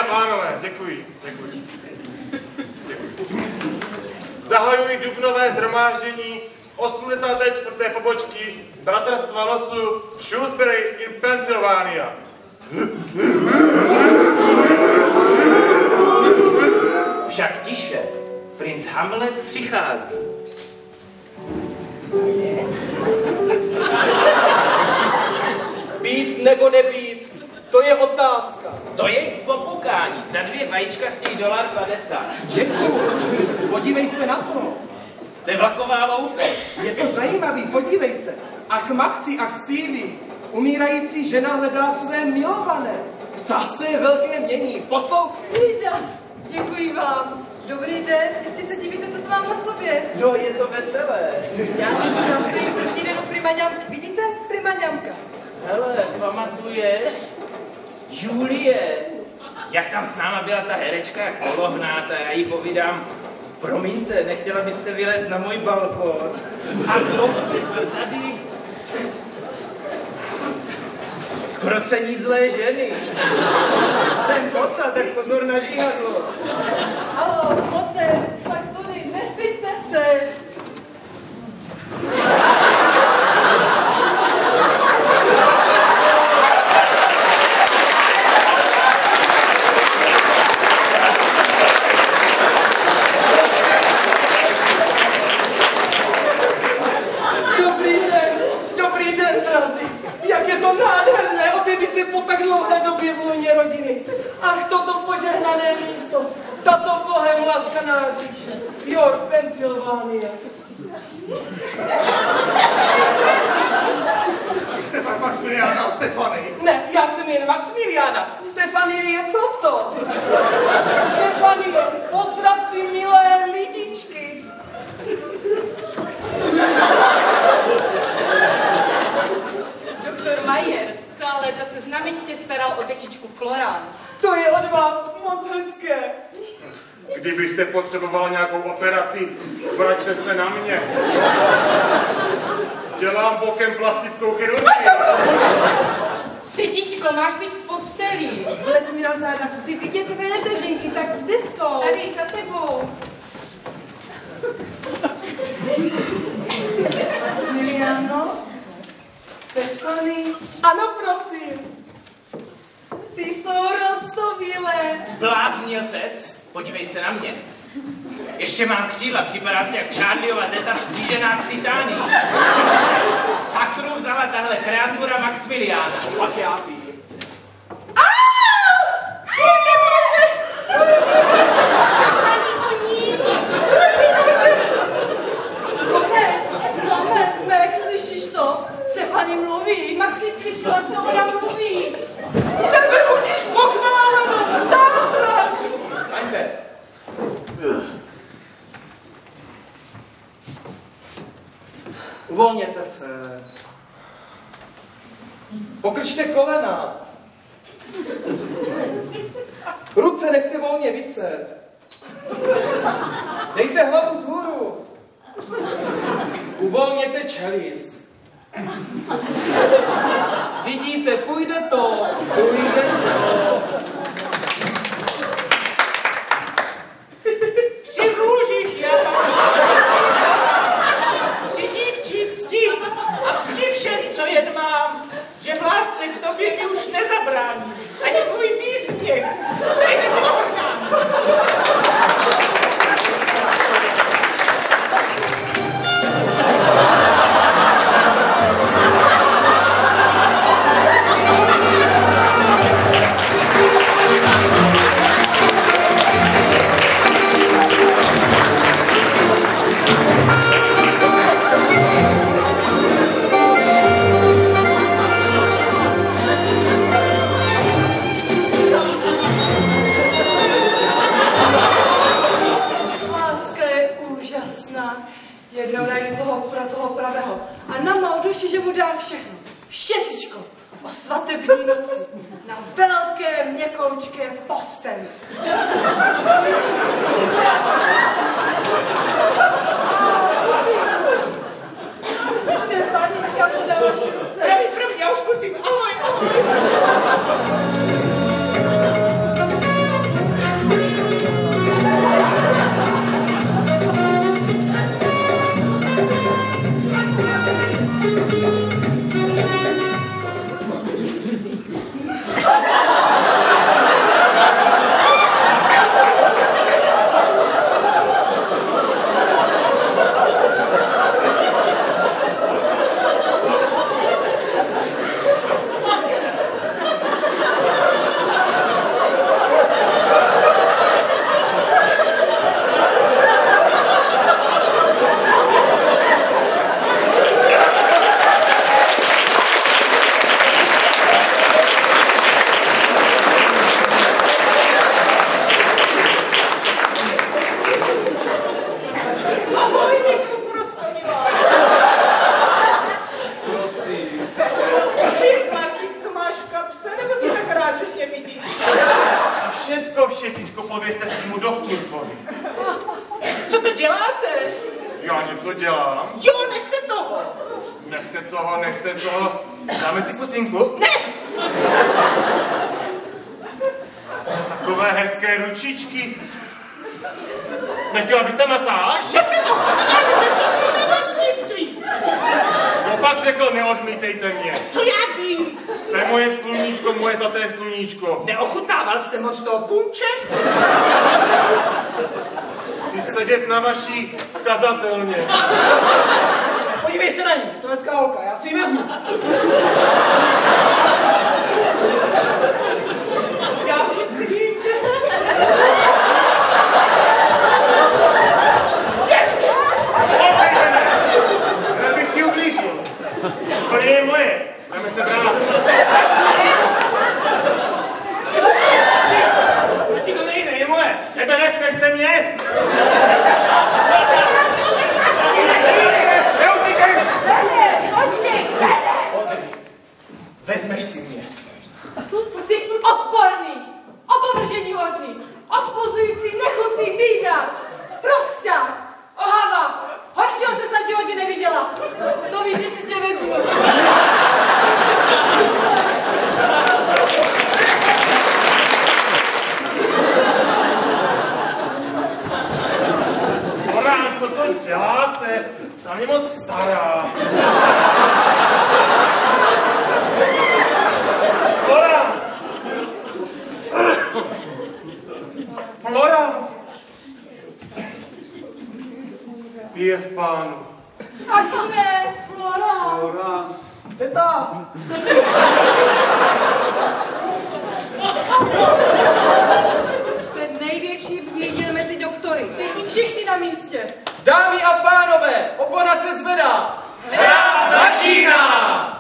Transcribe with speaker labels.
Speaker 1: pánové, děkuji. Zahajuji dubnové shromáždění 84. pobočky Bratrstva losu Shrewsbury in Pennsylvania.
Speaker 2: Však tiše, princ Hamlet přichází.
Speaker 3: Být nebo nebýt, to je otázka.
Speaker 2: To je k popukání, za 2 vajíčka chtějí $1.50.
Speaker 3: Děkuju, podívej se na to.
Speaker 2: To je vlaková loupež.
Speaker 3: Je to zajímavý, podívej se. Ach Maxi, ach Stevie, umírající žena hledá své milované. Zase je velké mění, poslouchej.
Speaker 4: Lída, děkuji vám. Dobrý den, jestli se divíte, co to mám na sobě.
Speaker 2: No, je to veselé.
Speaker 4: Já pracuji první den u primaňamky. Vidíte? Primaňamka.
Speaker 2: Hele, pamatuješ? Julie, jak tam s náma byla ta herečka, jak polohnáta, já jí povídám, promiňte, nechtěla byste vylézt na můj balkon? A kdo tady? Skrocení zlé ženy. Jsem kosa, tak pozor na žihadlo.
Speaker 4: Halo, poté, tak zvony, nestyďte se.
Speaker 3: Dobrý den, drazí. Jak je to nádherné objevit si po tak dlouhé době v lůně rodiny. Ach, toto požehnané místo, tato bohem laskaná říše. York, Pennsylvania.
Speaker 1: Stefan Maximiliana a Stefany.
Speaker 3: Ne, já jsem jen Maximiliana. Stefanie je toto. Stefanie, pozdrav ty milé lidičky.
Speaker 4: Doktor Myers celá léta se znamitě staral o tetičku Florence.
Speaker 3: To je od vás moc hezké.
Speaker 1: Kdybyste potřebovala nějakou operaci, vraťte se na mě. Dělám bokem plastickou chirurgii.
Speaker 4: Tetičko, máš být v posteli.
Speaker 5: Lesmíra záda, chci vidět tvé neteřinky, tak kde jsou?
Speaker 4: Tady, za tebou.
Speaker 5: Maximiliano? Stefany?
Speaker 3: Ano, prosím.
Speaker 5: Ty jsou roztobilé.
Speaker 2: Zbláznil ses? Podívej se na mě. Ještě mám křídla, připadám si jak Charlieova teta střížená z titány. Sakru vzala tahle kreatura Maximiliana.
Speaker 3: Pak já vím.
Speaker 4: Meg, slyšíš to? Stefany mluví. Maxi slyšela, s ona mluví.
Speaker 3: Nebe budíš pochváleno, zázrak. Staňte. Uvolněte se. Pokrčte kolena. Ruce nechte volně viset. Dejte hlavu vzhůru. Uvolněte čelist. Vidíte, půjde to.
Speaker 2: Při růžích já při dívčí cti a při všem, co jen mám, že v lásce k tobě mi už nezabrání. Ani tvůj výsměch, ani orgán.
Speaker 4: Jednou najdu toho pravého a namlou duši, že mu dám všechno. Všecičko o svatební noci na velké měkoučké posteli. Stefani, kam to dáváš ruce?
Speaker 2: Já už musím, ahoj, ahoj.
Speaker 1: všecičko povězte svýmu doktorkovi.
Speaker 3: Co to děláte?
Speaker 1: Já něco dělám.
Speaker 3: Jo, nechte toho.
Speaker 1: Nechte toho. Dáme si pusinku?
Speaker 3: Ne!
Speaker 1: Takové hezké ručičky. Nechtěla byste masáž?
Speaker 3: Nechte to, co to děláte? To je vlastnictví.
Speaker 1: Opak řekl, neodmítejte mě.
Speaker 3: Co já vím?
Speaker 1: Jste moje sluníčko, moje zlaté sluníčko.
Speaker 3: Neochutnával jste moc toho punče?
Speaker 1: Chci sedět na vaší kazatelně.
Speaker 3: Podívej se na ní, to je hezká holka, já si ji vezmu. Já myslím, že...
Speaker 1: Já bych ti ublížil. To je moje. Jdeme se brát. Ti to nejde, je moje. Tebe nechce, chce mě. Neutíkej!
Speaker 4: Vene, počkej, Vene!
Speaker 2: Vezmeš si mě.
Speaker 4: Jsi odporný, opovrženíhodný, odpuzující, nechutný bídák, sprosťák, ohava, horšího se snad v životě neviděla. To víš, že si tě vezmu.
Speaker 1: Korán, co to děláte? Stále moc stará. Flora! Flora! Je v pánu.
Speaker 4: Ach ne, Flora.
Speaker 1: Flora.
Speaker 3: Teta!
Speaker 5: Jste největší břídil mezi doktory.
Speaker 4: Teď všichni na místě.
Speaker 3: Dámy a pánové, opona se zvedá.
Speaker 2: Hra začíná!